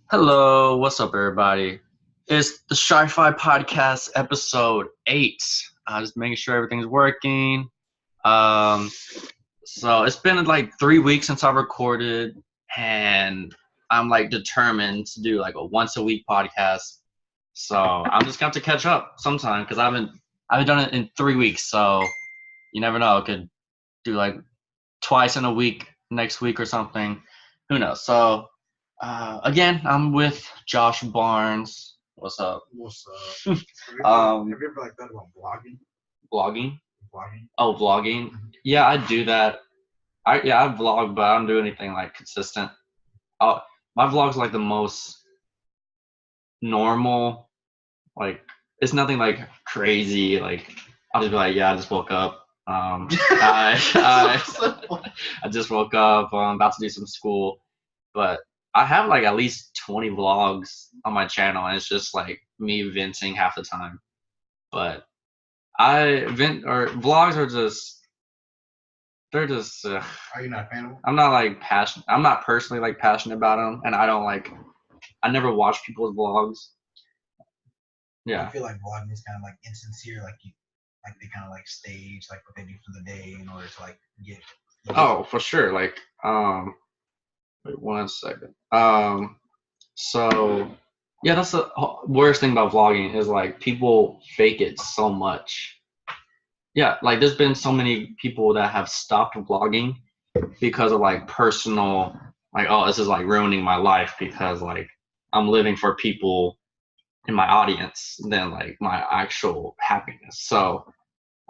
Hello, what's up, everybody? It's the Shi-Fi podcast, episode 8. Just making sure everything's working. Um, so it's been like 3 weeks since I recorded, and I'm like determined to do like a once a week podcast. So I'm just going to catch up sometime because I haven't done it in 3 weeks. So you never know, I could do like twice in a week next week or something. Who knows? So again, I'm with Josh Barnes. What's up? What's up? Have you ever like thought about blogging? Vlogging? Blogging? Oh, vlogging. Yeah, I do that. I vlog, but I don't do anything like consistent. Uh, my vlog's like the most normal. Like it's nothing like crazy. Like I'll just be like, yeah, I just woke up. I just woke up. I'm about to do some school, but I have like at least 20 vlogs on my channel, and it's just like me venting half the time. But I vent or vlogs are just they're just. Are you not a fan of them? I'm not like passionate. I'm not personally like passionate about them, and I don't like. I never watch people's vlogs. Yeah. I feel like blogging is kind of like insincere, like they kind of like stage like what they do for the day in order to like get. Oh, for sure. Like wait 1 second. So yeah, that's the worst thing about vlogging is like people fake it so much. Yeah, like there's been so many people that have stopped vlogging because of like personal, like, oh, this is like ruining my life because like I'm living for people in my audience than like my actual happiness. So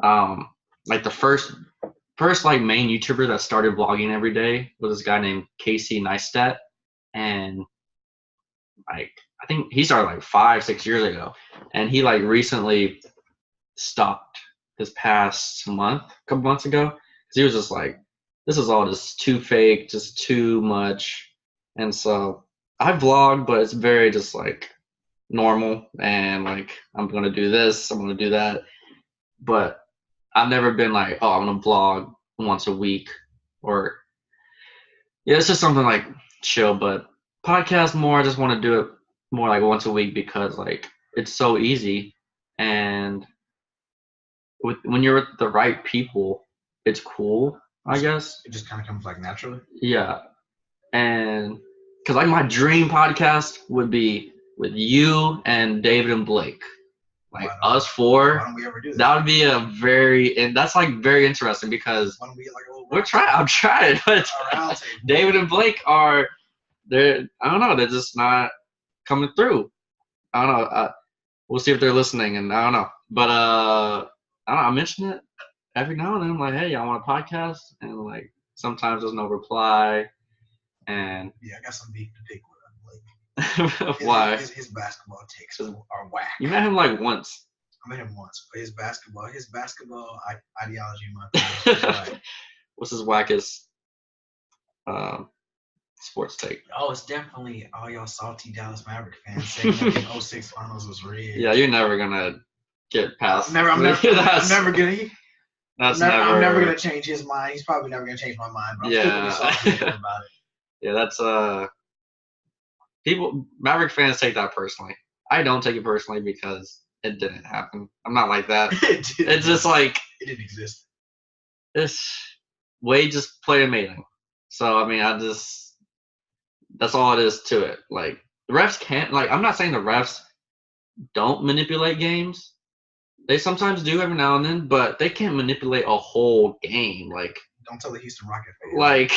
like the first like main YouTuber that started vlogging every day was this guy named Casey Neistat, and like I think he started like 5-6 years ago, and he like recently stopped this past month, a couple months ago, because he was just like, this is all just too fake, just too much, and so I vlog, but it's very just like normal, and like I'm gonna do this, I'm gonna do that, but I've never been like, oh, I'm gonna vlog once a week, or yeah, it's just something like chill, but podcast more. I just want to do it more like once a week because like it's so easy, and when you're with the right people, it's cool. I guess. It just kind of comes like naturally. Yeah, and because like my dream podcast would be with you and David and Blake, like us Why four. don't we ever do that? That would be and that's like very interesting because Why don't we get like a little we're trying. I'm trying, but round table? David and Blake are they're I don't know, they're just not coming through. I don't know. We'll see if they're listening, and I don't know. But I don't know, I mention it every now and then. I'm like, hey, y'all want a podcast? And like sometimes there's no reply. And Yeah, I got some beef to pick with Blake. why? His basketball takes are whack. You met him like once. I met him once, but his basketball ideology, in my opinion, is like, What's his wackest sports take? oh, it's definitely all y'all salty Dallas Maverick fans saying that the 06 finals was rigged. Yeah, you're never gonna get past. I'm never gonna. That's I'm never gonna change his mind. He's probably never gonna change my mind. But I'm still gonna be salty about it. Yeah, that's people Maverick fans take that personally. I don't take it personally because it didn't happen. I'm not like that. It's just like it didn't exist. This Wade just played amazing. So I mean, that's all it is to it. Like the refs can't. Like I'm not saying the refs don't manipulate games. They sometimes do every now and then, but they can't manipulate a whole game. Like don't tell the Houston Rocket fans. Like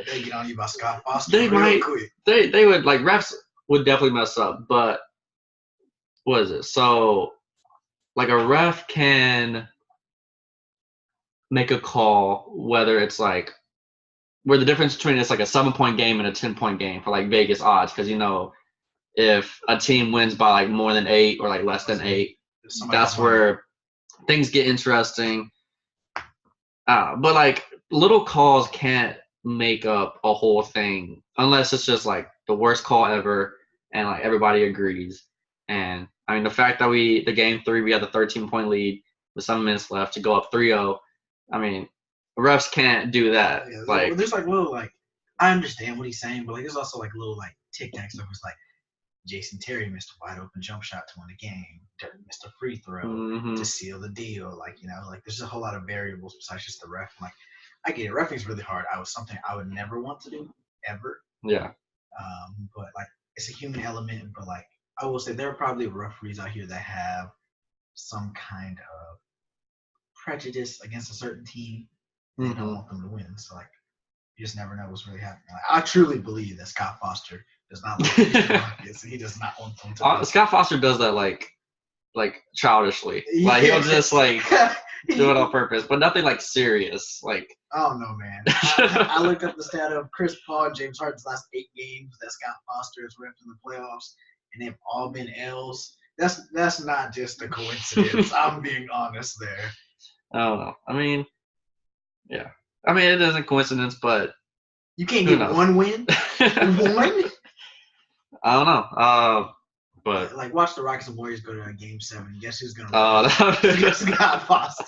they get on you about Scott Foster. They might. Quick. They would like refs would definitely mess up. But what is it? So like a ref can make a call whether it's like where the difference between it's like a 7-point game and a 10-point game for like Vegas odds, because you know if a team wins by like more than 8 or like less than 8, that's where things get interesting. But like little calls can't make up a whole thing unless it's just like the worst call ever and like everybody agrees. And I mean the fact that the game 3 we had the 13-point lead with 7 minutes left to go up 3-0. I mean refs can't do that. Yeah, like there's like little like I understand what he's saying, but like there's also like little like tic tac stuff. It's like Jason Terry missed a wide open jump shot to win the game. Dirk missed a free throw to seal the deal. Like, you know, like there's a whole lot of variables besides just the ref. Like, I get it. Reffing's really hard. I was something I would never want to do ever. Yeah. But like, it's a human element. But like, I will say there are probably referees out here that have some kind of prejudice against a certain team. They don't want them to win. So like, you just never know what's really happening. Like, I truly believe that Scott Foster does not like the Rockets, and he does not want them to win. Scott Foster does that like childishly. Like he'll just like do it on purpose, but nothing like serious. Like I don't know, man. I looked up the stat of Chris Paul and James Harden's last 8 games that Scott Foster has ripped in the playoffs, and they've all been L's. That's not just a coincidence. I'm being honest there. I don't know. I mean, yeah. I mean, it isn't coincidence, but you can't get one win. One? I don't know. But like, watch the Rockets and Warriors go to a Game 7. Guess who's gonna win? Scott Foster.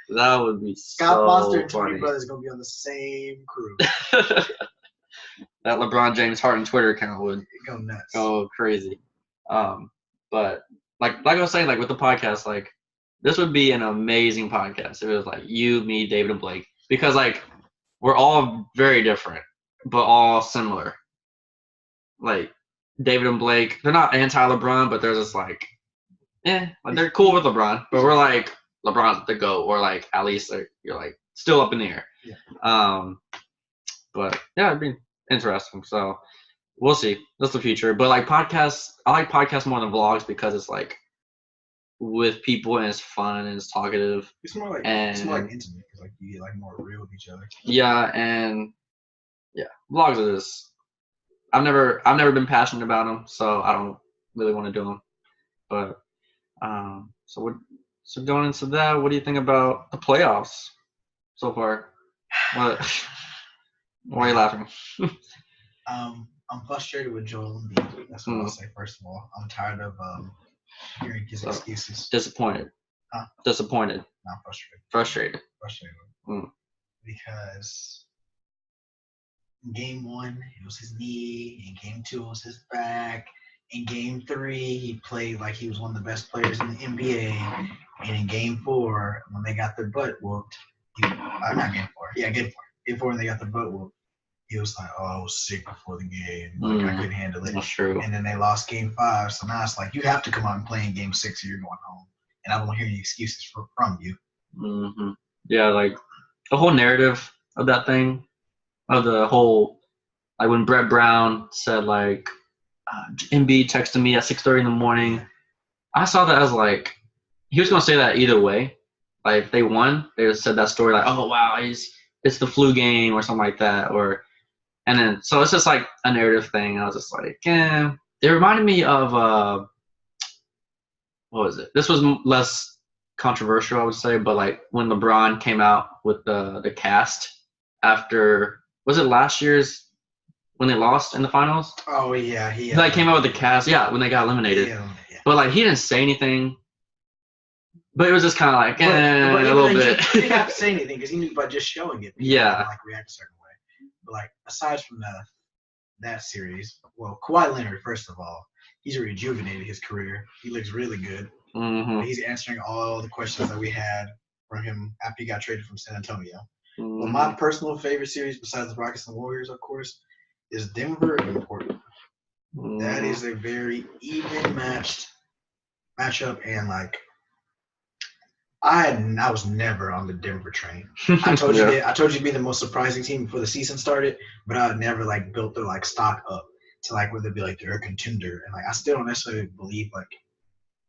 That would be Scott Foster and funny. Tony Brothers gonna be on the same crew. That LeBron James Harden Twitter account would go nuts. Go crazy. But like I was saying, like with the podcast, like this would be an amazing podcast if it was like you, me, David, and Blake, because like we're all very different, but all similar. Like David and Blake, they're not anti-LeBron, but they're just like, like they're cool with LeBron, but we're like LeBron's the GOAT, or like at least you're like still up in the air. Yeah. But yeah, it'd be interesting. So we'll see. That's the future. But like podcasts, I like podcasts more than vlogs because it's like with people and it's fun and it's talkative. It's more like intimate because like you get like more real with each other. Yeah, and vlogs are just. I've never been passionate about them, so I don't really want to do them. But so going into that, what do you think about the playoffs so far? What? Why are you laughing? I'm frustrated with Joel Embiid. That's what I'll say. First of all, I'm tired of hearing his excuses. Disappointed. Huh? Disappointed. Not frustrated. Frustrated. Because in Game 1, it was his knee. In Game 2, it was his back. In Game 3, he played like he was one of the best players in the NBA. And in Game 4, when they got their butt whooped, not Game 4. Yeah, Game 4. Game 4, when they got their butt whooped, he was like, I was sick before the game. Like, I couldn't handle it. That's true. And then they lost Game 5. So now it's like, you have to come out and play in Game 6 or you're going home. And I don't hear any excuses from you. Mm-hmm. Yeah, like the whole narrative of that thing, of the whole, like when Brett Brown said like, Embiid texted me at 6:30 in the morning. I saw that as like, he was going to say that either way. Like if they won, they said that story like, oh wow, it's the flu game or something like that. And then, so it's just like a narrative thing. I was just like, it reminded me of, what was it? This was less controversial, I would say, but like when LeBron came out with the cast after, was it last year's when they lost in the finals? Oh yeah, he like came out with the cast, when they got eliminated. Yeah. But like he didn't say anything. But it was just kind of like, a little bit. He didn't have to say anything because he knew by just showing it. Yeah. Like react a certain way. But like aside from that series, well, Kawhi Leonard, first of all, he's rejuvenated his career. He looks really good. Mm-hmm. He's answering all the questions that we had from him after he got traded from San Antonio. Mm-hmm. But my personal favorite series, besides the Rockets and Warriors, of course, is Denver and Portland. Mm-hmm. That is a very even matchup, and like I was never on the Denver train. I told you I told you it'd be the most surprising team before the season started, but I had never like built their like stock up to like where they'd be like they're a contender, and like I still don't necessarily believe like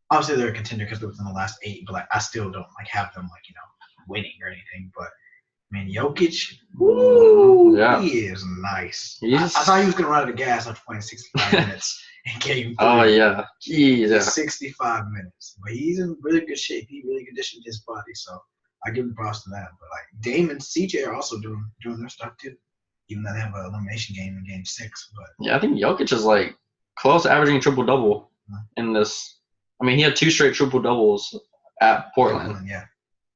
obviously they're a contender because they're within the last 8, but like I still don't like have them like winning or anything. But man, Jokic, he is nice. I thought he was gonna run out of gas after playing 65 minutes in Game 3. Oh yeah, jeez, 65 minutes, but he's in really good shape. He really conditioned his body, so I give him props to that. But like Dame and CJ are also doing their stuff too, even though they have an elimination game in Game 6. But yeah, I think Jokic is like close to averaging a triple double in this. I mean, he had 2 straight triple doubles at Portland. Yeah.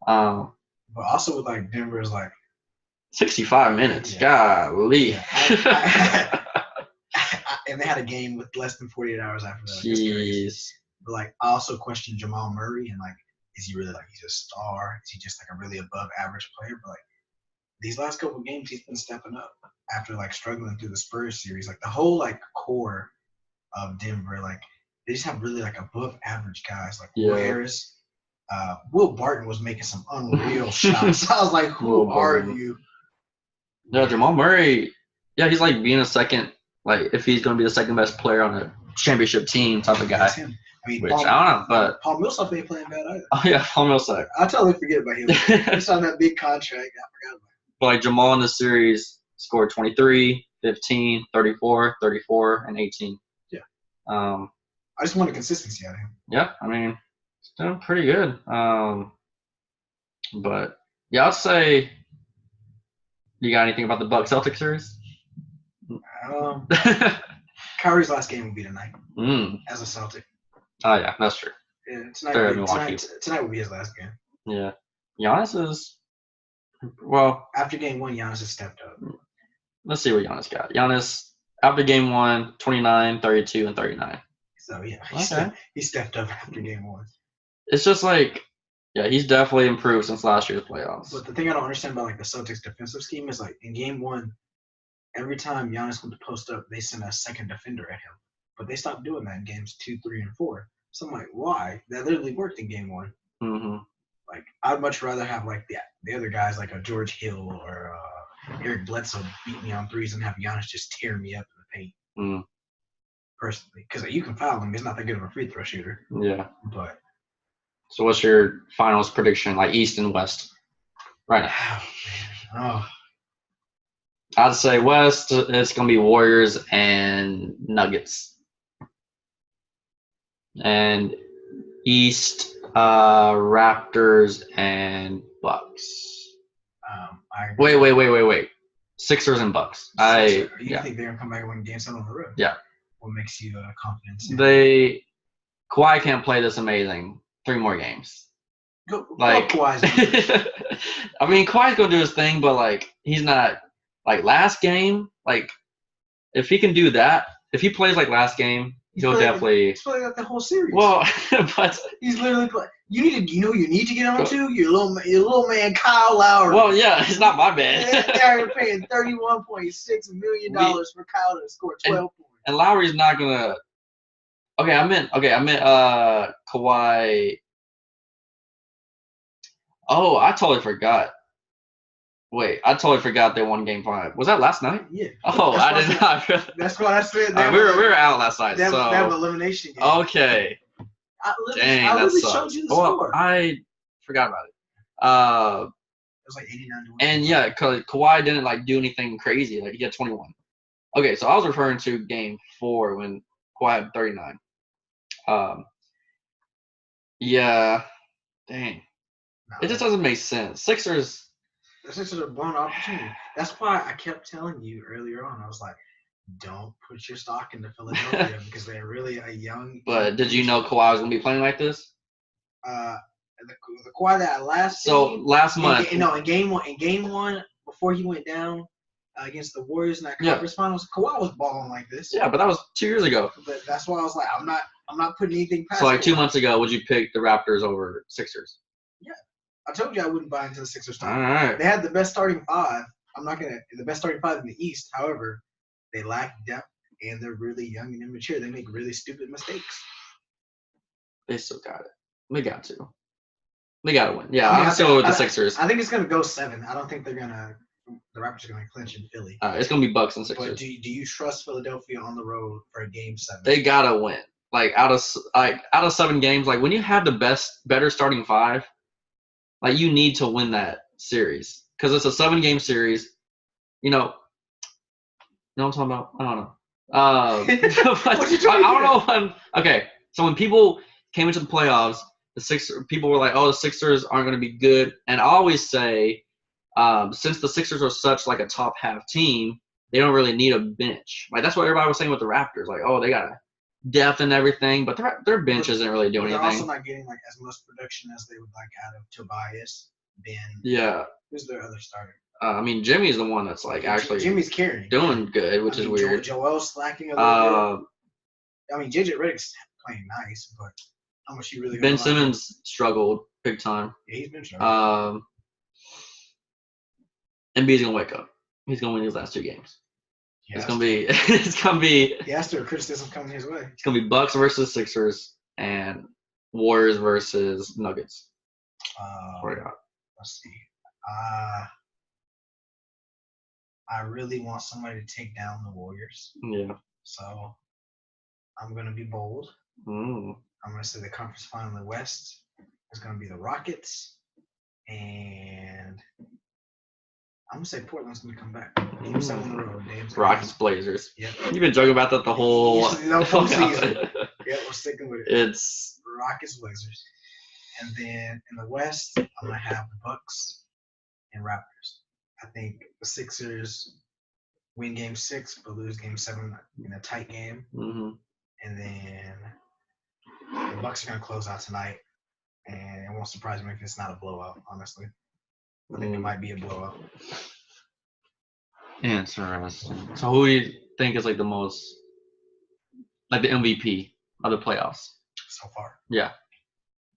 But also with like Denver is like 65 minutes. Yeah. Golly. Yeah. and they had a game with less than 48 hours after that. Jeez. But like, I also question Jamal Murray and like, is he really like he's a star? Is he just like a really above average player? But like these last couple of games, he's been stepping up after like struggling through the Spurs series. Like the whole like core of Denver, like they just have really like above average guys. Like Will Harris, Will Barton was making some unreal shots. I was like, who are you? Yeah, Jamal Murray. Yeah, he's like being a second. Like if he's going to be the second best player on a championship team type of guy. That's him. I mean, Which I don't know, but Paul Millsap ain't playing bad either. Oh yeah, Paul Millsap. I totally forget about him. He signed that big contract. I forgot about him. But like Jamal in the series scored 23, 15, 34, 34, and 18. Yeah. I just wanted consistency out of him. Yeah, I mean, it's doing pretty good. But yeah, I'd say. You got anything about the Bucks Celtics series? Kyrie's last game will be tonight as a Celtic. Oh yeah, that's true. Yeah, tonight will be his last game. Yeah, Giannis is. Well, after game 1, Giannis has stepped up. Let's see what Giannis got. Giannis after game 1, 29, 32, and 39. So yeah, he stepped up after game 1. It's just like. Yeah, he's definitely improved since last year's playoffs. But the thing I don't understand about like the Celtics defensive scheme is like in game 1, every time Giannis went to post up, they sent a second defender at him. But they stopped doing that in games 2, 3, and 4. So I'm like, why? That literally worked in game 1. Mm-hmm. Like I'd much rather have like the other guys like a George Hill or Eric Bledsoe beat me on threes and have Giannis just tear me up in the paint. Personally, because you can foul him. He's not that good of a free throw shooter. Yeah. But. So what's your finals prediction, like East and West, right now? Oh. I'd say West, it's going to be Warriors and Nuggets. And East, Raptors and Bucks. Wait. Sixers and Bucks. You think they're going to come back and win Game 7 on the road? Yeah. What makes you confident? Kawhi can't play this amazing. 3 more games. Kawhi's I mean, Kawhi's gonna do his thing, but like he's not like last game. Like if he can do that, if he plays like last game, he'll definitely. He's playing like the whole series. Well, but he's literally playing. You need to get on to your little man Kyle Lowry. Well, yeah, it's not my bad. They're paying $31.6 million for Kyle to score 12 points. And Lowry's not gonna. I meant Kawhi. Oh, I totally forgot. Wait, I totally forgot they won Game 5. Was that last night? Yeah. Oh, I did not. That's what I said. We were out last night. They have an elimination game. Okay. I literally showed you the score. I forgot about it. It was like 89 to 1. And yeah, because Kawhi didn't like do anything crazy. Like he had 21. Okay, so I was referring to Game 4 when Kawhi had 39. Yeah. Dang. No, it just doesn't make sense. The Sixers are a blown opportunity. That's why I kept telling you earlier on. I was like, don't put your stock into Philadelphia because they're really a young. But did you know Kawhi was going to be playing like this? The Kawhi that last. So last month. In game one, before he went down against the Warriors in that conference finals, Kawhi was balling like this. Yeah, but that was 2 years ago. But that's why I was like, I'm not putting anything past. So like 2 months ago, would you pick the Raptors over Sixers? Yeah, I told you I wouldn't buy into the Sixers. All right. They had the best starting 5. The best starting 5 in the East. However, they lack depth and they're really young and immature. They make really stupid mistakes. They still got it. They got to. They got to win. Yeah, I'm still with the Sixers. I think it's going to go 7. I don't think the Raptors are going to clinch in Philly. It's going to be Bucks and Sixers. But do you trust Philadelphia on the road for a Game 7? They got to win. Like out of 7 games, like when you have the better starting 5, like you need to win that series because it's a 7-game series. You know what I'm talking about? I don't know. I don't know. Okay, so when people came into the playoffs, people were like, "Oh, the Sixers aren't going to be good." And I always say, since the Sixers are such like a top half team, they don't really need a bench. Like that's what everybody was saying with the Raptors. Like, oh, they got depth and everything, but their bench isn't really doing anything. They're also not getting like as much production as they would like out of Tobias, Ben. Yeah. Who's their other starter? I mean, Jimmy's the one that's like actually Jimmy's carrying, doing good, which is weird. Joel's slacking a little bit. I mean, JJ Redick's playing nice, but how much he really? Ben Simmons struggled big time. Yeah, he's been struggling. Embiid's gonna wake up. He's gonna win these last 2 games. It's gonna be. He has to. Criticism coming his way. It's gonna be Bucks versus Sixers and Warriors versus Nuggets. Let's see. I really want somebody to take down the Warriors. Yeah. So I'm gonna be bold. I'm gonna say the conference final in the West is gonna be the Rockets, and I'm gonna say Portland's gonna come back. Game 7 in a row. Rockets Blazers. Yeah. You've been joking about that the whole season. Yeah, we're sticking with it. It's Rockets Blazers. And then in the West, I'm gonna have the Bucks and Raptors. I think the Sixers win Game 6 but lose Game 7 in a tight game. And then the Bucks are gonna close out tonight, and it won't surprise me if it's not a blowout. Honestly, I think it might be a blowout. Interesting. So who do you think is like the most, like the MVP of the playoffs so far? Yeah,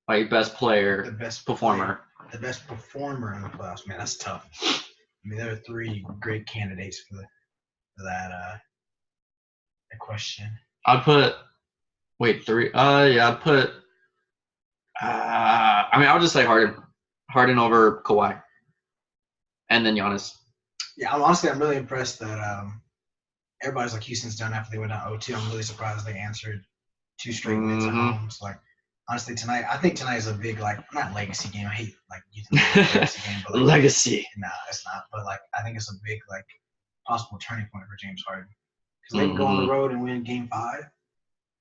like best player, the best performer. The best performer in the playoffs. Man, that's tough. I mean, there are 3 great candidates for that question. I'd put 3. I'd put. I mean, I'll just say Harden over Kawhi, and then Giannis. Yeah, I'm really impressed that everybody's like Houston's done after they went down 0-2. I'm really surprised they answered 2 straight wins at home. So, like, honestly, I think tonight is a big, like, not legacy game. I hate, like, you think it's a legacy game. But, like, legacy. Nah, it's not. But, like, I think it's a big, like, possible turning point for James Harden. Because they go on the road and win Game 5,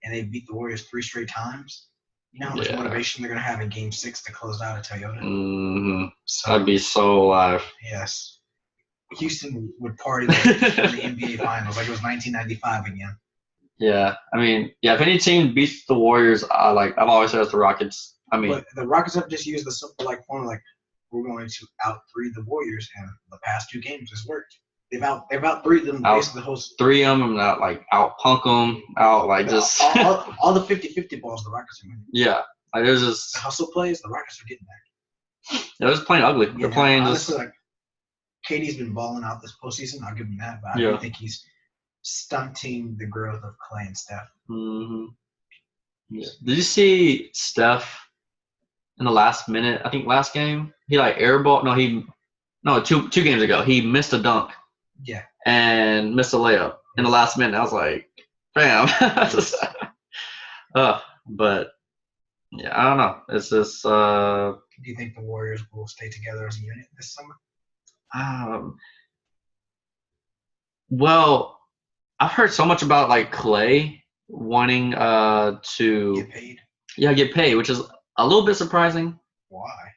and they beat the Warriors 3 straight times. You know how much motivation they're going to have in Game 6 to close out at Toyota? So, I'd be so alive. Yes. Houston would party like in the NBA Finals, like it was 1995 again. Yeah, I mean, if any team beats the Warriors, I've always said it's the Rockets. I mean, but the Rockets have just used the simple formula, like we're going to out-3 the Warriors, and the past 2 games has worked. They've out-3 them basically the whole. 3 of them, not like out-punk them, out like just. all the 50-50 balls the Rockets are winning. Yeah, like there's just. The hustle plays, the Rockets are getting there. They're just playing ugly. They're playing honestly, like KD's been balling out this postseason. I'll give him that, but I don't think he's stunting the growth of Clay and Steph. Yeah. Did you see Steph in the last minute? I think last game he like airball. No, two games ago he missed a dunk. Yeah. And missed a layup in the last minute. I was like, bam. But yeah, I don't know. It's just. Do you think the Warriors will stay together as a unit this summer? Well, I've heard so much about like Clay wanting to get paid. Yeah, get paid, which is a little bit surprising. Why?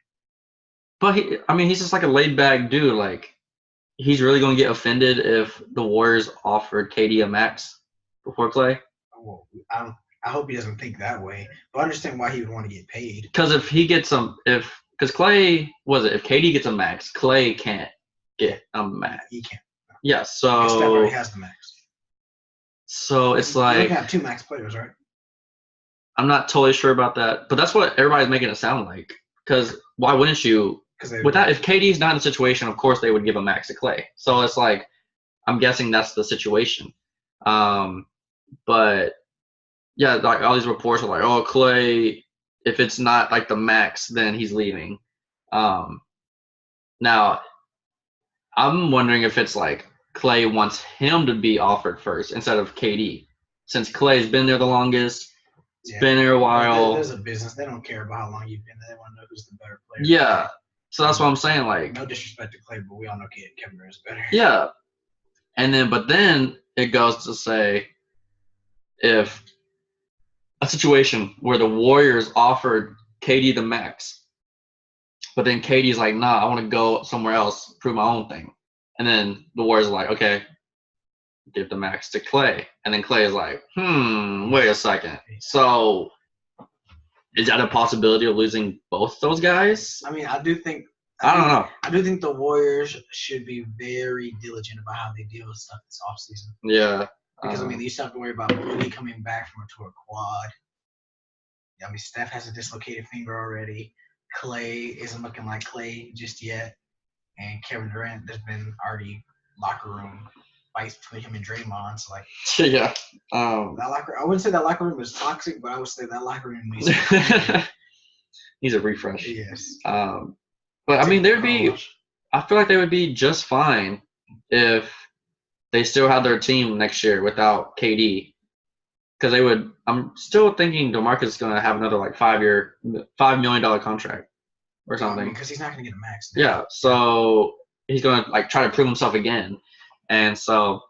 But he's just like a laid back dude. Like he's really gonna get offended if the Warriors offered KD a max before Clay. Well, I hope he doesn't think that way. But I understand why he would want to get paid. Because if he gets because Clay if KD gets a max, Clay can't get a max. He can't. No. Yeah, so Steph already has the max. So it's like you have 2 max players, right? I'm not totally sure about that, but that's what everybody's making it sound like. Because why wouldn't you? If KD's not in the situation, of course they would give a max to Clay. So it's like I'm guessing that's the situation. But yeah, like all these reports are like, oh, Clay, if it's not like the max, then he's leaving. Now, I'm wondering if it's like Clay wants him to be offered first instead of KD, since Clay's been there the longest. It's been there a while. There's a business. They don't care about how long you've been there. They want to know who's the better player. Yeah. So that's what I'm saying. Like, no disrespect to Clay, but we all know Kevin Durant is better. Yeah. But then it goes to say if a situation where the Warriors offered KD the max, but then KD's like, nah, I want to go somewhere else, prove my own thing. And then the Warriors are like, okay, give the max to Clay. And then Clay is like, wait a second. So is that a possibility of losing both those guys? I mean, I do think I don't know. I do think the Warriors should be very diligent about how they deal with stuff this offseason. Yeah. Because, you still have to worry about Booty coming back from a tour quad. Steph has a dislocated finger already. Clay isn't looking like Clay just yet. And Kevin Durant, there's been already locker room fights between him and Draymond. So, yeah. That locker, I wouldn't say that locker room is toxic, but I would say that locker room needs needs a refresh. Yes. But there'd be. I feel like they would be just fine if they still had their team next year without KD. Because they would. I'm still thinking DeMarcus is going to have another like $5 million contract or something. Because he's not going to get a max. Yeah. So he's going to like try to prove himself again, and so.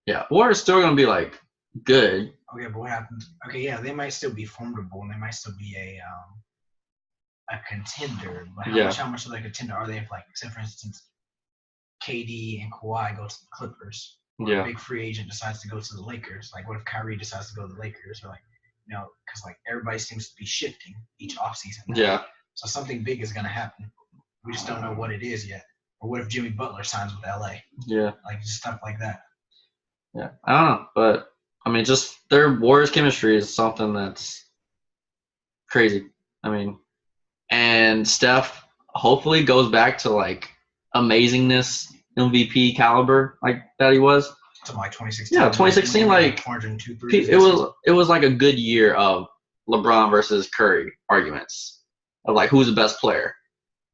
Yeah, Warriors still going to be like good. Okay, but what happens? Okay, yeah, they might still be formidable and they might still be a contender. But how much of a contender are they if, like, say for instance, KD and Kawhi go to the Clippers, or a big free agent decides to go to the Lakers? Like, what if Kyrie decides to go to the Lakers, or because like everybody seems to be shifting each offseason. Yeah. So something big is going to happen. We just don't know what it is yet. Or what if Jimmy Butler signs with LA? Yeah. Like, just stuff like that. Yeah, I don't know, but just their Warriors chemistry is something that's crazy. And Steph hopefully goes back to like amazingness, MVP caliber like that he was. To like 2016. Yeah, 2016, like 402 it was like a good year of LeBron versus Curry arguments of like who's the best player.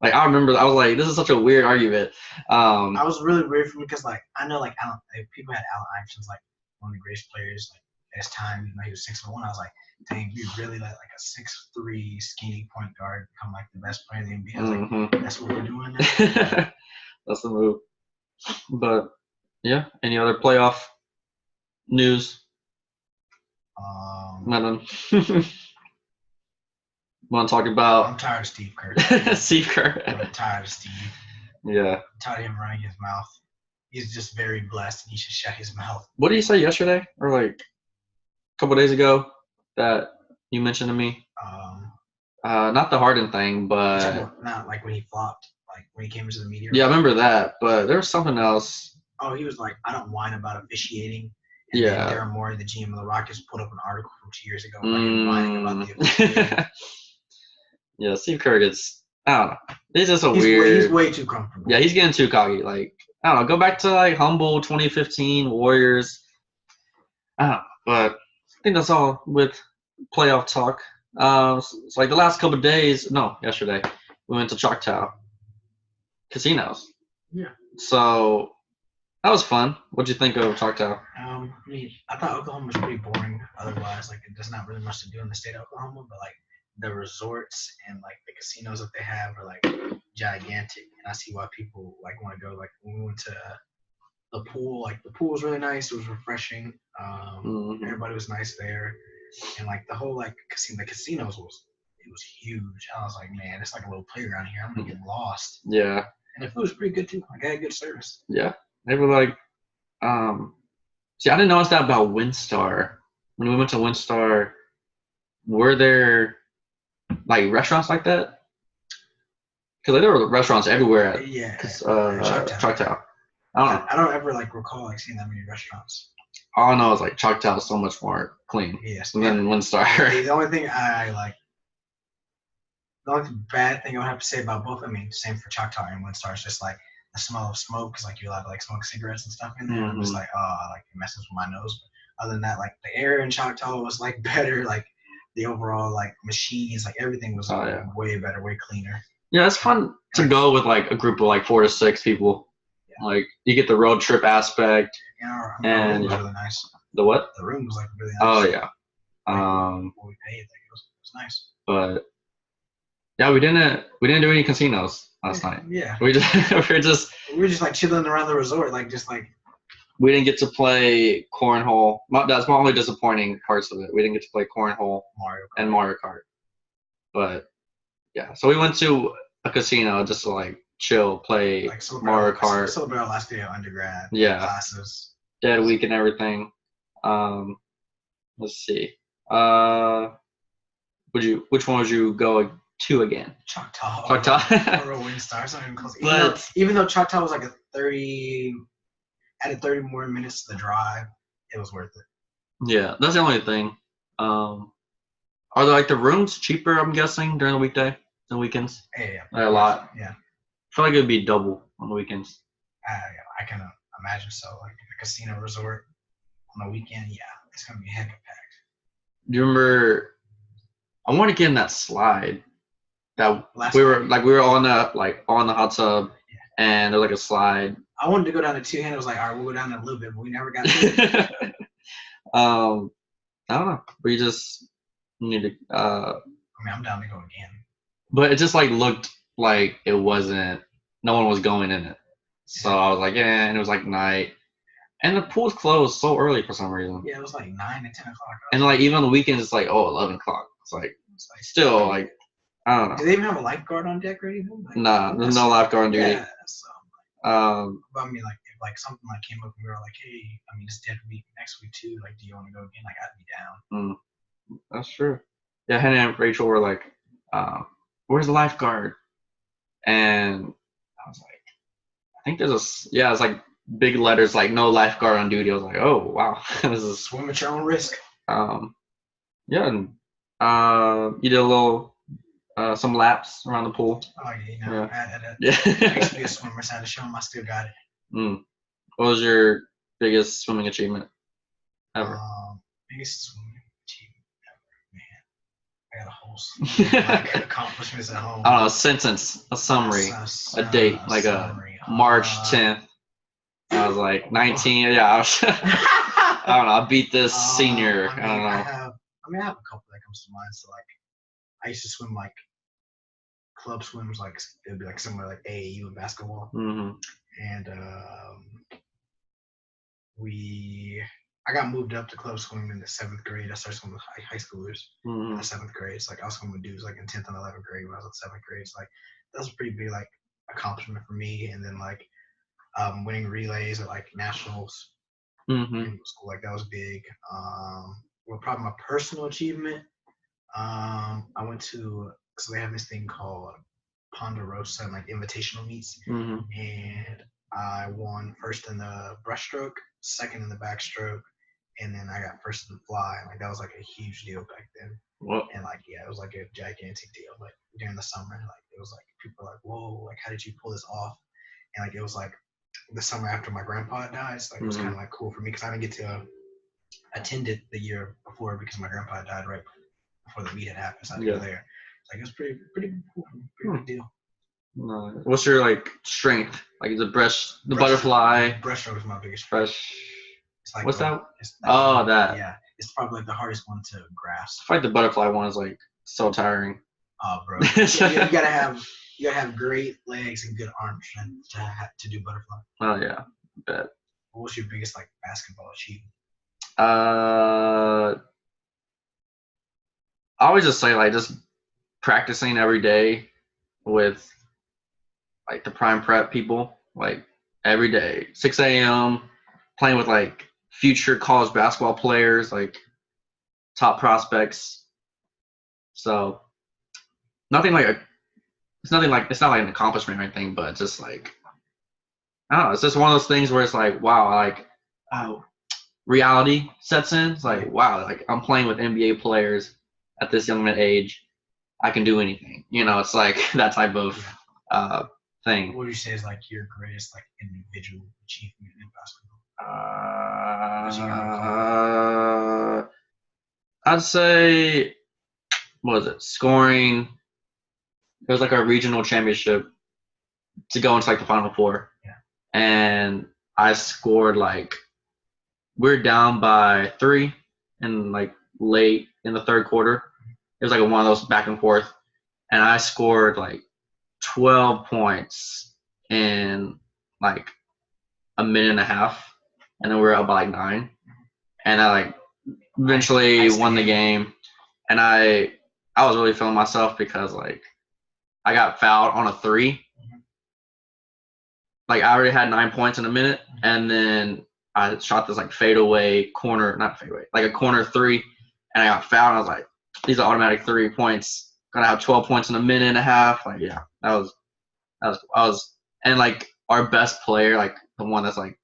Like I remember, I was like, this is such a weird argument. I was really weird for me because like I know like people had Allen Iverson's like one of the greatest players like at his time. He was 6'1". I was like, dang, we really let like a 6'3" skinny point guard become like the best player in the NBA. I was like, that's what we're doing now. That's the move. But yeah, any other playoff news? Nothing. Want to talk about? I'm tired of Steve Kerr. Steve Kerr. I'm tired of Steve. Yeah. I'm tired of him running his mouth. He's just very blessed, and he should shut his mouth. What did you say yesterday, or like a couple days ago, that you mentioned to me? Not the Harden thing, but not like when he flopped, like when he came into the media. Yeah, I remember that, but there was something else. Oh, he was like, I don't whine about officiating. And then Darren Morey, the GM of the Rockets, put up an article from 2 years ago about him whining about the officiating. Yeah, Steve Kerr gets, I don't know. He's just weird. He's way too comfortable. Yeah, he's getting too cocky. Like, I don't know. Go back to like humble 2015 Warriors. I don't know, but I think that's all with playoff talk. It's like the last couple of days. No, yesterday we went to Choctaw casinos. Yeah. So that was fun. What'd you think of Choctaw? I thought Oklahoma was pretty boring. Otherwise, like there's not really much to do in the state of Oklahoma, but like the resorts and like the casinos that they have are like gigantic, and I see why people like want to go. Like when we went to the pool, like the pool was really nice. It was refreshing. Everybody was nice there, and like the whole like the casinos was huge. I was like, man, it's like a little playground here. I'm gonna get lost. Yeah. And the food was pretty good too. Like I had good service. Yeah, they were like, see, I didn't notice that about WinStar. When we went to WinStar, were there like restaurants like that? Because there were restaurants everywhere at Choctaw. I don't ever like recall like seeing that many restaurants. All I know is like Choctaw is so much more clean than WinStar. The only thing the only bad thing I would have to say about both, same for Choctaw and WinStar, is just like the smell of smoke, because like you're allowed to like smoke cigarettes and stuff in there. I'm just like, like it messes with my nose. But other than that, like the air in Choctaw was like better. Like the overall like machines, like everything was way better, way cleaner. Yeah, it's fun to go with like a group of like 4 to 6 people. Yeah. Like you get the road trip aspect. Yeah, the room was really nice. The what? The room was like really nice. Oh yeah. What we paid, like it was nice. But yeah, we didn't do any casinos last night. Yeah. We were just like chilling around the resort, like just like. We didn't get to play cornhole. That's my only disappointing parts of it. We didn't get to play cornhole and Mario Kart. But yeah, so we went to a casino just to like chill, play like Mario Kart. Celebrate our last day of undergrad. Yeah. Classes. Dead week and everything. Let's see. Which one would you go 2 again. Choctaw. Choctaw. Or Wing Star. It's not even close. But even though Choctaw was like added 30 more minutes to the drive, it was worth it. yeah, that's the only thing. Are there like the rooms cheaper? I'm guessing during the weekday than weekends. Yeah. Like a lot. Yeah. I feel like it'd be double on the weekends. I can imagine so. Like a casino resort on the weekend, yeah, it's gonna be heck of packed. Do you remember? I want to get in that slide that we were on the hot tub, and there's like a slide. I wanted to go down to two-handed. I was like, all right, we'll go down a little bit, but we never got to it. I don't know. We just need to. I mean, I'm down to go again. But it just like looked like it wasn't. No one was going in it, so I was like, yeah. And it was like night, and the pool's closed so early for some reason. Yeah, it was like 9 and 10 o'clock. And like even on the weekends, it's like 11 o'clock. It's like still like I don't know. Do they even have a lifeguard on deck or anything? Like, nah, there's no lifeguard on duty. Yeah, so. But I mean, like if like something like came up and we were like, hey, I mean, it's dead week next week too. Like, do you want to go again? Like, I'd be down. That's true. Yeah, Hannah and Rachel were like, where's the lifeguard? And I was like, I think there's it's like big letters like no lifeguard on duty. I was like, oh wow, this is swim at your own risk. Yeah, and you did a little some laps around the pool. Oh yeah, yeah. I used to be a swimmer, so I had to show them I still got it. What was your biggest swimming achievement ever? Biggest swimming achievement ever, man. I got a whole like accomplishments at home. I don't know, a sentence, a summary, a date, like summary. March 10th. I was like 19. Yeah, I was. I don't know. I beat this senior. I don't know. I have a couple that comes to mind. So like, I used to swim like club swims, like it would be like somewhere like AAU in basketball, and I got moved up to club swimming in the 7th grade. I started swimming with high schoolers in the 7th grade. It's like I was swimming with dudes like in 10th and 11th grade when I was in 7th grade. It's like that was a pretty big like accomplishment for me. And then like winning relays at like nationals in school, like that was big. Well, probably my personal achievement. I went to so they have this thing called Ponderosa and like invitational meets, and I won first in the breaststroke, second in the backstroke, and then I got first in the fly. Like that was like a huge deal back then. And like it was like a gigantic deal. Like during the summer, like it was like people were like, whoa, like how did you pull this off? And like it was like the summer after my grandpa died, so like it was kind of like cool for me because I didn't get to attend it the year before because my grandpa died right before the meet had happened. So I had to go there. Like it was pretty cool, pretty big deal. No. What's your like strength? Like the butterfly. Breaststroke is my biggest strength. It's like what's that? That. Yeah, it's probably like the hardest one to grasp. I feel like the butterfly one is like so tiring. Oh, bro, you gotta have great legs and good arm strength to do butterfly. Oh yeah, I bet. What was your biggest like basketball achievement? I always just say like just practicing every day with like the prime prep people, like every day, 6 a.m. playing with like future college basketball players, like top prospects. So it's not like an accomplishment or anything, but just like I don't know, it's just one of those things where it's like wow, like reality sets in. It's like wow, like I'm playing with NBA players at this young age. I can do anything. You know, it's like that type of thing. What would you say is like your greatest like individual achievement in basketball? I'd say, what was it? Scoring. It was like our regional championship to go into like the Final Four. Yeah. And I scored like we're down by 3 and like late in the third quarter. It was like one of those back and forth, and I scored like 12 points in like a minute and a half, and then we were up by like 9, and I like eventually won the game, and I was really feeling myself because like I got fouled on a 3. Like I already had 9 points in a minute, and then I shot this like corner 3, and I got fouled, and I was like, these are automatic 3 points. gonna have 12 points in a minute and a half. Like, yeah, that was, and like our best player, like the one that's like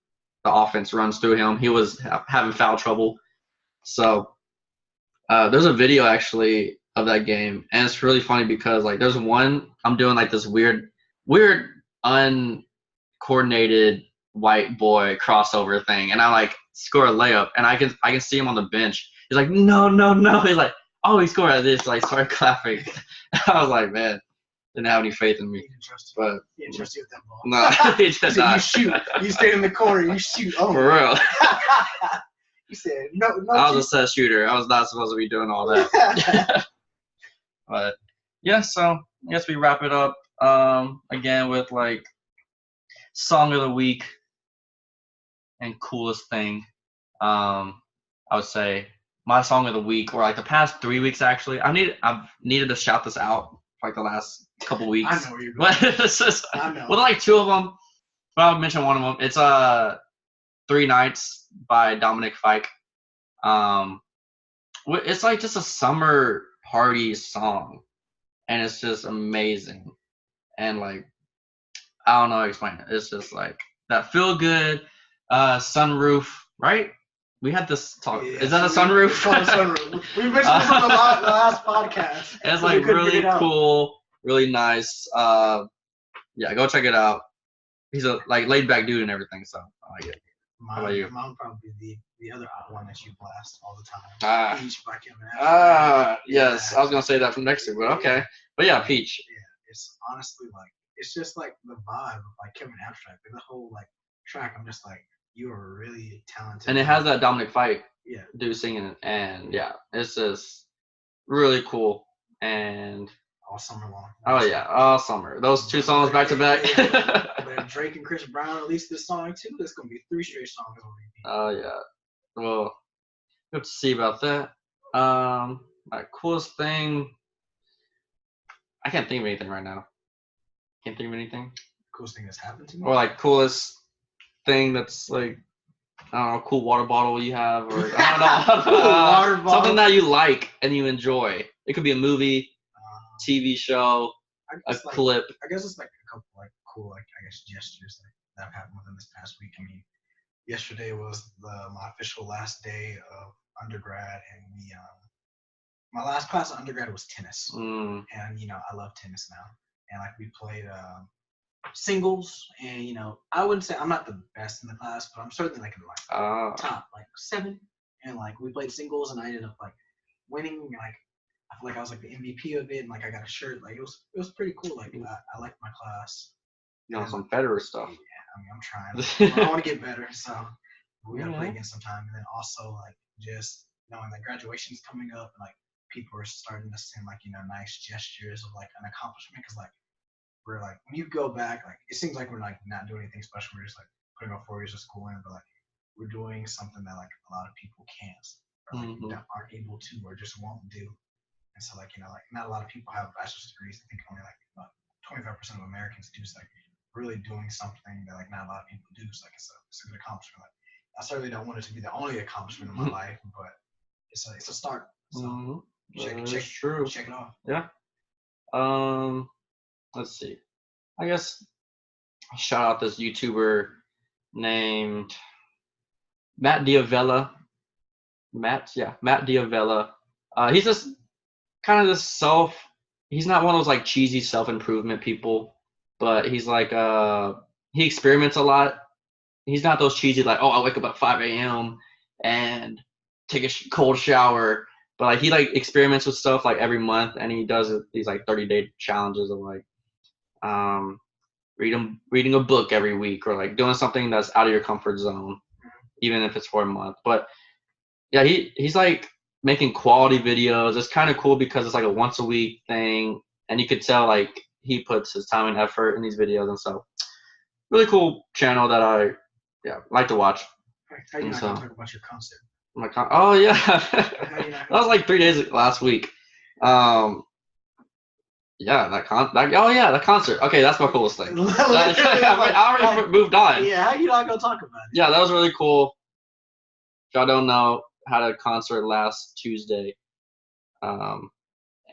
the offense runs through him, he was having foul trouble. So there's a video actually of that game, and it's really funny because like there's one I'm doing like this weird uncoordinated white boy crossover thing, and I like score a layup, and I can see him on the bench. He's like, no, no, no. He's like, oh, he scored at this. Like, started clapping. I was like, man, didn't have any faith in me. He didn't trust you. But He didn't trust you with that ball. no, he He did said, not. you shoot. You stayed in the corner. You shoot. Oh, For real. He said, no, no. I was a set shooter. I was not supposed to be doing all that. But yeah, so I guess we wrap it up again with like song of the week and coolest thing. I would say my song of the week, or like the past 3 weeks actually. I've needed to shout this out for like the last couple weeks. I know where you're going. But it's just, I know. well, like two of them. But I'll mention one of them. It's 3 Nights by Dominic Fike. It's like just a summer party song, and it's just amazing. And like, I don't know how to explain it. It's just like that feel good sunroof, right? We had this talk. Yeah, Is that a sunroof? It's called a sunroof. We mentioned this on the last podcast. It's so like we couldn't really figure it out. cool, really nice. Yeah, go check it out. He's a like laid back dude and everything, so I like it. How about you? Mine probably the other one that you blast all the time. Ah. Peach by Kevin Abstract. Yes. Yeah. I was gonna say that from next week, but okay. But yeah, Peach. Yeah, it's honestly like it's just like the vibe of like Kevin Abstract. Like the whole like track, I'm just like, you are really talented. And it has that Dominic Fike Yeah. dude singing it, and yeah, it's just really cool. And All summer long. oh yeah, all summer. Those two songs back to back. But if Drake and Chris Brown release this song too, there's gonna be 3 straight songs on repeat. Oh yeah. Well, we have to see about that. My coolest thing. I can't think of anything right now. Can't think of anything. Coolest thing that's happened to me. Or like coolest thing that's like, I don't know, cool water bottle you have, or I don't know, Water bottle. something that you like and you enjoy. It could be a movie, TV show, I a guess, like, clip. I guess it's like a couple like cool like I guess gestures that have happened within this past week. I mean, yesterday was my official last day of undergrad, and we my last class of undergrad was tennis, and I love tennis now, and like we played singles, and I wouldn't say I'm not the best in the class, but I'm certainly like in the like top like 7, and like we played singles, and I ended up like winning, and like I feel like I was like the MVP of it, and like I got a shirt. Like it was pretty cool. Like I liked my class. Some Federer stuff. Yeah, I mean I'm trying. I want to get better, so we gotta play again sometime. And then also like just knowing that graduation's coming up, and like people are starting to send like nice gestures of like an accomplishment, because like we're like when you go back, like it seems like we're like not doing anything special. We're just like putting our 4 years of school in, but like we're doing something that like a lot of people can't, or like that aren't able to, or just won't do. And so like like not a lot of people have bachelor's degrees. I think only like about 25% of Americans do. So like really doing something that like not a lot of people do. So like it's a good accomplishment. Like I certainly don't want it to be the only accomplishment in my life, but it's a start. So check it off. Yeah. Let's see. I guess I'll shout out this YouTuber named Matt Diavella. Matt Diavella. He's just kind of this he's not one of those like cheesy self-improvement people, but he's like he experiments a lot. He's not those cheesy like, oh, I wake up at 5 a.m. and take a cold shower, but like he like experiments with stuff like every month, and he does these like 30-day challenges of like reading a book every week, or like doing something that's out of your comfort zone, even if it's for a month. But yeah, he's like making quality videos. It's kind of cool because it's like a once a week thing, and you could tell like he puts his time and effort in these videos, and so really cool channel that I like to watch. How you not gonna talk about your concert? Oh yeah, that was like 3 days last week. The concert. Okay, that's my coolest thing. I already moved on. Yeah, how you not gonna talk about it? Yeah, that was really cool. If y'all don't know, had a concert last Tuesday,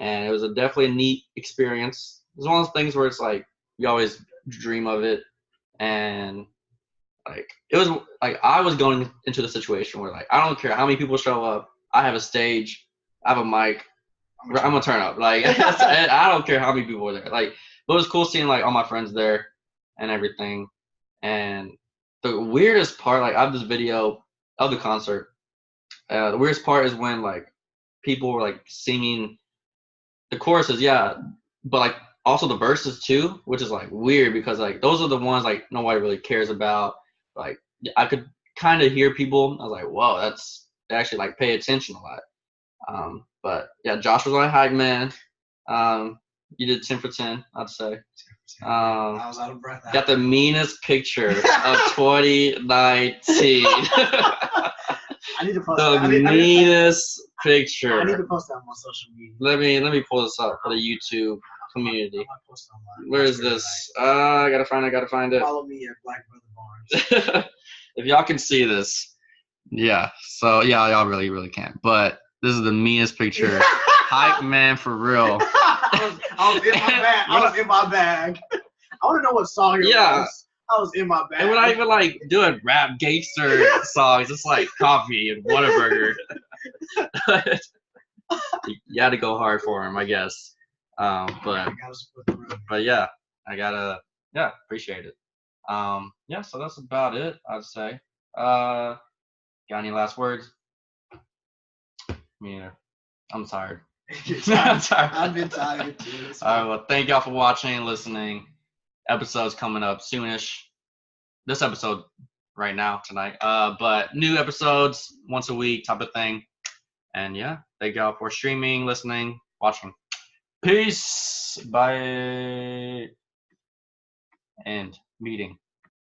and it was definitely a neat experience. It's one of those things where it's like you always dream of it, and like it was like I was going into the situation where like I don't care how many people show up. I have a stage, I have a mic, I'm gonna turn up. Like I don't care how many people are there. Like, but it was cool seeing like all my friends there and everything. And the weirdest part, like I have this video of the concert. The weirdest part is when like people were like singing the choruses, yeah, but like also the verses too, which is like weird because like those are the ones like nobody really cares about. Like I could kind of hear people. I was like, whoa, they actually like pay attention a lot. But yeah, Josh was my hype man. You did 10 for 10, I'd say. I was out of breath. Got the meanest picture of 2019. I need to post the that. meanest picture. I need to post that on my social media. Let me pull this up for the YouTube community. Where is this? I gotta find it. Follow me at Black Brother Barnes. If y'all can see this, yeah. So yeah, y'all really can't. But this is the meanest picture. Hype man for real. I was in my bag. I want to know what song it was. I was in my bag. And we're not even like doing rap gangster songs. It's like coffee and Whataburger. You had to go hard for him, I guess. But yeah, I gotta appreciate it. Yeah, so that's about it, I'd say. Got any last words? Me neither. I'm tired. I'm tired. I've been tired too. All right, well, thank y'all for watching and listening. Episode's coming up soonish. This episode right now, tonight. But new episodes once a week type of thing. And yeah, thank y'all for streaming, listening, watching. Peace. Bye. And meeting.